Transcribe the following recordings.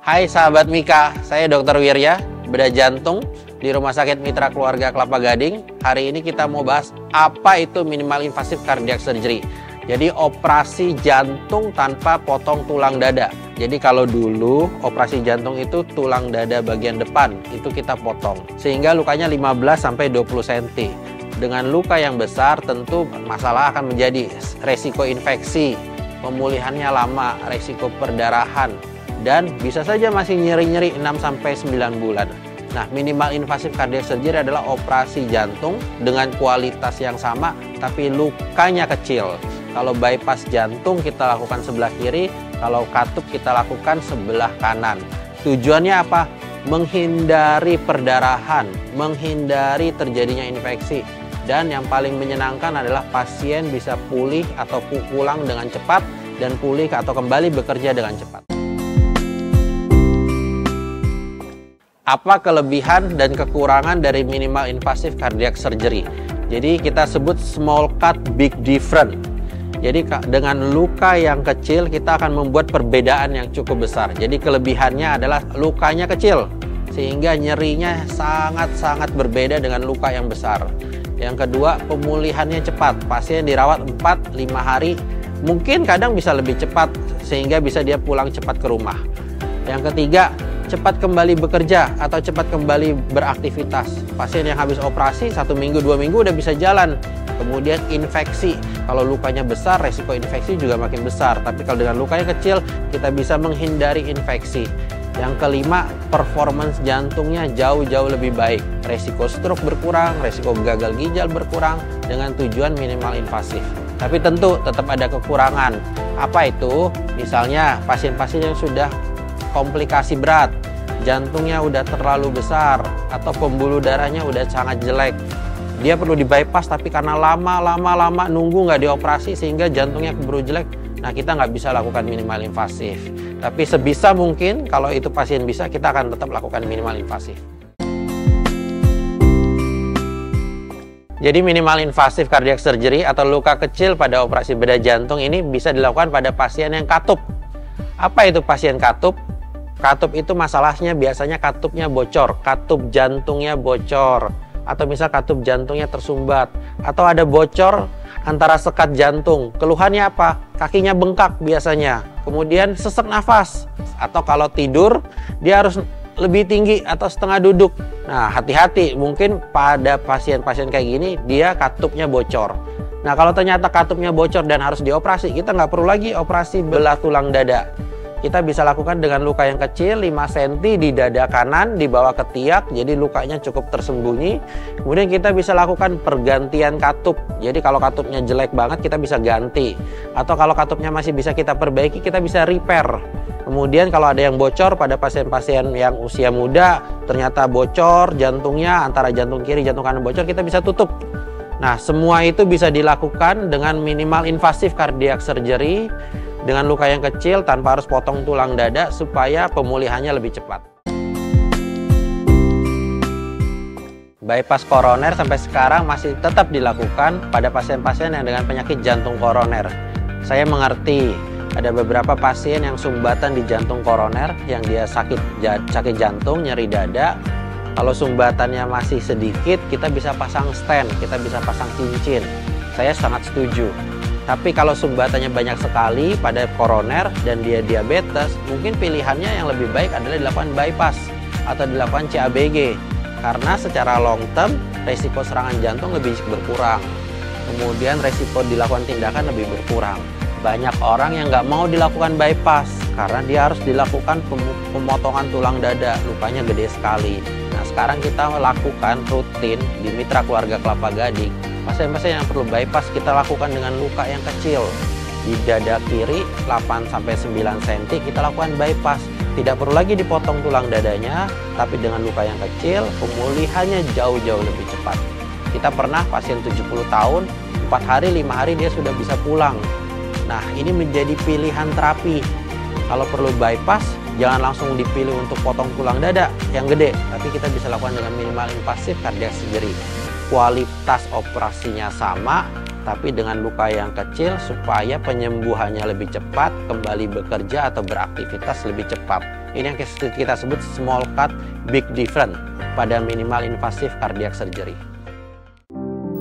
Hai sahabat Mika, saya Dr. Wirya, bedah jantung di Rumah Sakit Mitra Keluarga Kelapa Gading. Hari ini kita mau bahas apa itu minimal invasive cardiac surgery. Jadi operasi jantung tanpa potong tulang dada. Jadi kalau dulu operasi jantung itu tulang dada bagian depan itu kita potong sehingga lukanya 15-20 cm. Dengan luka yang besar tentu masalah akan menjadi resiko infeksi, pemulihannya lama, resiko perdarahan, dan bisa saja masih nyeri-nyeri 6-9 bulan. Nah, minimal invasive cardiac surgery adalah operasi jantung dengan kualitas yang sama tapi lukanya kecil. Kalau bypass jantung kita lakukan sebelah kiri, kalau katup kita lakukan sebelah kanan. Tujuannya apa? Menghindari perdarahan, menghindari terjadinya infeksi. Dan yang paling menyenangkan adalah pasien bisa pulih atau pulang dengan cepat dan pulih atau kembali bekerja dengan cepat. Apa kelebihan dan kekurangan dari minimal invasive cardiac surgery? Jadi kita sebut small cut big difference. Jadi dengan luka yang kecil kita akan membuat perbedaan yang cukup besar. Jadi kelebihannya adalah lukanya kecil sehingga nyerinya sangat-sangat berbeda dengan luka yang besar. Yang kedua, pemulihannya cepat. Pasien dirawat 4-5 hari, mungkin kadang bisa lebih cepat sehingga bisa dia pulang cepat ke rumah. Yang ketiga, cepat kembali bekerja atau cepat kembali beraktivitas. Pasien yang habis operasi 1 minggu 2 minggu udah bisa jalan. Kemudian infeksi, kalau lukanya besar resiko infeksi juga makin besar, tapi kalau dengan lukanya kecil kita bisa menghindari infeksi. Yang kelima, performance jantungnya jauh-jauh lebih baik. Resiko stroke berkurang, resiko gagal ginjal berkurang dengan tujuan minimal invasif. Tapi tentu tetap ada kekurangan. Apa itu? Misalnya pasien-pasien yang sudah komplikasi berat, jantungnya udah terlalu besar atau pembuluh darahnya udah sangat jelek. Dia perlu di bypass tapi karena lama nunggu nggak dioperasi sehingga jantungnya keburu jelek. Nah, kita nggak bisa lakukan minimal invasif. Tapi sebisa mungkin kalau itu pasien bisa, kita akan tetap lakukan minimal invasif. Jadi minimal invasive cardiac surgery atau luka kecil pada operasi bedah jantung ini bisa dilakukan pada pasien yang katup. Apa itu pasien katup? Katup itu masalahnya biasanya katupnya bocor, katup jantungnya bocor, atau misal katup jantungnya tersumbat, atau ada bocor antara sekat jantung. Keluhannya apa? Kakinya bengkak biasanya, kemudian sesak nafas, atau kalau tidur dia harus lebih tinggi atau setengah duduk. Nah, hati-hati, mungkin pada pasien-pasien kayak gini dia katupnya bocor. Nah, kalau ternyata katupnya bocor dan harus dioperasi, kita nggak perlu lagi operasi belah tulang dada. Kita bisa lakukan dengan luka yang kecil 5 cm di dada kanan di bawah ketiak, jadi lukanya cukup tersembunyi. Kemudian kita bisa lakukan pergantian katup. Jadi kalau katupnya jelek banget kita bisa ganti, atau kalau katupnya masih bisa kita perbaiki kita bisa repair. Kemudian kalau ada yang bocor pada pasien-pasien yang usia muda, ternyata bocor jantungnya antara jantung kiri jantung kanan bocor, kita bisa tutup. Nah, semua itu bisa dilakukan dengan minimal invasive cardiac surgery dengan luka yang kecil tanpa harus potong tulang dada supaya pemulihannya lebih cepat. Bypass koroner sampai sekarang masih tetap dilakukan pada pasien-pasien yang dengan penyakit jantung koroner. Saya mengerti ada beberapa pasien yang sumbatan di jantung koroner yang dia sakit jantung, nyeri dada. Kalau sumbatannya masih sedikit, kita bisa pasang stent, kita bisa pasang cincin. Saya sangat setuju. Tapi kalau sumbatannya banyak sekali pada koroner dan dia diabetes, mungkin pilihannya yang lebih baik adalah dilakukan bypass atau dilakukan CABG. Karena secara long term, resiko serangan jantung lebih berkurang. Kemudian resiko dilakukan tindakan lebih berkurang. Banyak orang yang nggak mau dilakukan bypass karena dia harus dilakukan pemotongan tulang dada, lukanya gede sekali. Nah, sekarang kita lakukan rutin di Mitra Keluarga Kelapa Gading. Pasien-pasien yang perlu bypass kita lakukan dengan luka yang kecil. Di dada kiri 8-9 cm kita lakukan bypass. Tidak perlu lagi dipotong tulang dadanya, tapi dengan luka yang kecil pemulihannya jauh-jauh lebih cepat. Kita pernah pasien 70 tahun, 4 hari 5 hari dia sudah bisa pulang. Nah, ini menjadi pilihan terapi. Kalau perlu bypass, jangan langsung dipilih untuk potong tulang dada yang gede, tapi kita bisa lakukan dengan minimal invasive cardiac surgery. Kualitas operasinya sama, tapi dengan luka yang kecil supaya penyembuhannya lebih cepat, kembali bekerja atau beraktivitas lebih cepat. Ini yang kita sebut small cut big difference pada minimal invasive cardiac surgery.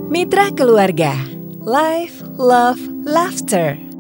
Mitra keluarga, life, love, laughter.